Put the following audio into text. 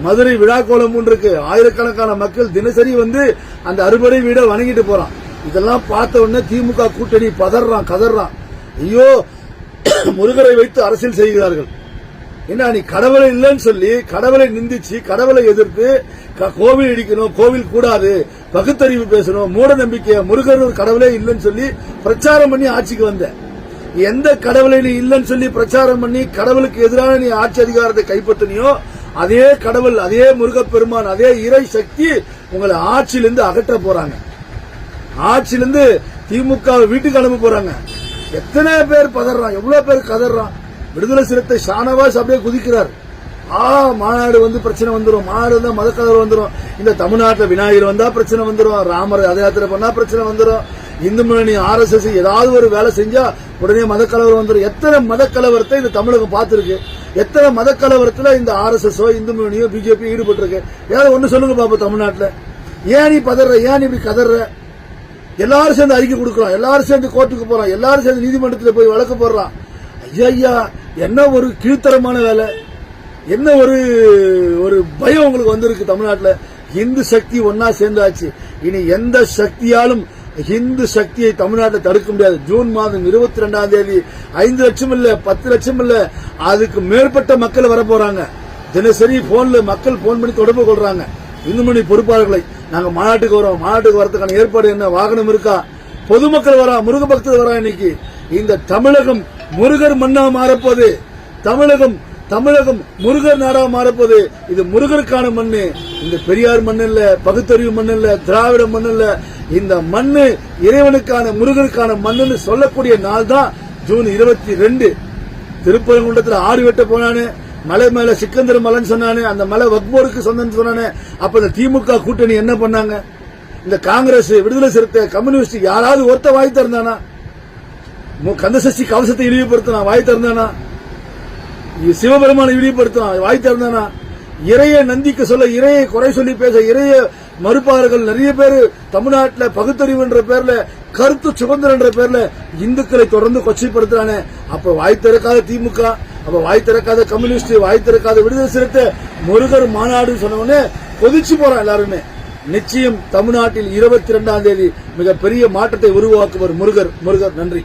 மதுரை விழாக்கோலம் இருக்கு. ஆயிரக்கணக்கான மக்கள் தினசரி வந்து அந்த அறுபடை வீட வணங்கிட்டு போறான். இதெல்லாம் பார்த்த உடனே திமுக கூட்டணி பதறான், கதறான். ஐயோ, முருகரை வைத்து அரசியல் செய்கிறார்கள். என்ன, நீ கடவுளை இல்லைன்னு சொல்லி கடவுளை நிந்திச்சு கடவுளை எதிர்த்து கோவில் இடிக்கணும், கோவில் கூடாது, பகுத்தறிவு பேசணும், மூட நம்பிக்கை, முருகர் ஒரு கடவுளே இல்லைன்னு சொல்லி பிரச்சாரம் பண்ணி ஆட்சிக்கு வந்த. எந்த கடவுளை நீ இல்லைன்னு சொல்லி பிரச்சாரம் பண்ணி கடவுளுக்கு எதிரான நீ ஆட்சி அதிகாரத்தை கைப்பற்றினியோ அதே கடவுள், அதே முருகப்பெருமான், அதே இறை சக்தி உங்களை ஆட்சியிலிருந்து அகற்ற போறாங்க. ஆட்சியிலிருந்து திமுக வீட்டுக்கு அனுப்ப போறாங்க. எத்தனை பேர் பதறான், எவ்வளவு பேர் கதறான். விடுதலை சிறுத்தை ஷானவாஸ் அப்படியே குதிக்கிறார். மாநாடு வந்து பிரச்சனை வந்துடும், மாநாடு வந்தா மதக்கலவரம் வந்துடும். இந்த தமிழ்நாட்டில் விநாயகர் வந்தா பிரச்சனை வந்துடும், ராமர் ரத யாத்திரை பண்ணா பிரச்சனை வந்துடும், இந்து முன்னணி RSS ஏதாவது ஒரு வேலை செஞ்சா உடனே மதக்கலவரம் வந்துடும். எத்தனை மதக்கலவரத்தை இந்த தமிழகம் பார்த்திருக்கு? எத்தனை மதக்கலவரத்தில் இந்த RSS இந்து முன்னணியோ BJP ஈடுபட்டு இருக்கு? ஏதாவது ஒண்ணு சொல்லுங்க பாப்பா. தமிழ்நாட்டில் ஏன் நீ பதற, ஏன் இப்படி கதற? எல்லாரும் சேர்ந்து அறிக்கை கொடுக்கறோம், எல்லாரும் சேர்ந்து கோர்ட்டுக்கு போறோம், எல்லாரும் சேர்ந்து நீதிமன்றத்தில் போய் வழக்கு போடுறான். ஐயா, என்ன ஒரு கீழ்த்தரமான வேலை, என்ன ஒரு பயம் உங்களுக்கு வந்திருக்கு தமிழ்நாட்டில். இந்து சக்தி ஒன்னா சேர்ந்தாச்சு. இனி எந்த சக்தியாலும் இந்து சக்தியை தமிழ்நாட்டில் தடுக்க முடியாது. ஜூன் மாதம் 22ஆம் தேதி 5 லட்சம் இல்ல, 10 லட்சம் இல்ல, அதுக்கு மேற்பட்ட மக்கள் வர போறாங்க. தினசரி போன்ல மக்கள் போன் பண்ணி தொடர்பு கொள்றாங்க. இந்து முன்னணி பொறுப்பாளர்களை, நாங்க மாநாட்டுக்கு வரோம், மாநாட்டுக்கு வரதுக்கான ஏற்பாடு என்ன, வாகனம் இருக்கா, பொதுமக்கள் வரா, முருக பக்தர் வரா. இன்னைக்கு இந்த தமிழகம் முருகர் மண்ணா மாறப்போது, தமிழகம் முருகர் நாடா மாறப்போது. இது முருகருக்கான மண்ணு, இந்த பெரியார் மண் இல்ல, பகுத்தறிவு மண் இல்ல, திராவிட மண் இல்ல. இந்த மண்ணு இறைவனுக்கான, முருகருக்கான மண்ணுன்னு சொல்லக்கூடிய நாள் தான் ஜூன் 22. திருப்பரங்குன்றத்தில் ஆடு வெட்ட போனானு, மலை மேல சிக்கந்தர் மலைன்னு சொன்னானு, அந்த மலை வக்போருக்கு சொந்தம் சொன்னானு. அப்ப இந்த திமுக கூட்டணி என்ன பண்ணாங்க? இந்த காங்கிரஸ், விடுதலை சிறுத்தை, கம்யூனிஸ்ட் யாராவது ஒருத்த வாய் திறந்தானா? கந்தசஷ்டி கவசத்தை இழிவுபடுத்தினா வாய் திறந்தானா? சிவபெருமானை இழிவுபடுத்தினா வாய் திறந்தானா? இறையை நந்திக்க சொல்ல, இறையை குறை சொல்லி பேச, இறைய மறுப்பாளர்கள் நிறைய பேர் தமிழ்நாட்டில் பகுத்தறிவு என்ற பேர்ல, கருத்து சுதந்திரம் என்ற பேர்ல இந்துக்களை தொடர்ந்து கொச்சைப்படுத்துறானே. அப்ப வாய் திறக்காத திமுக, அப்ப வாய் திறக்காத கம்யூனிஸ்ட், வாய் திறக்காத விடுதலை சிறுத்தை, முருகர் மாநாடு சொன்ன உடனே கொதிச்சு போறான் எல்லாருமே. நிச்சயம் தமிழ்நாட்டில் 22ஆம் தேதி மிகப்பெரிய மாற்றத்தை உருவாக்குவர் முருகர். நன்றி.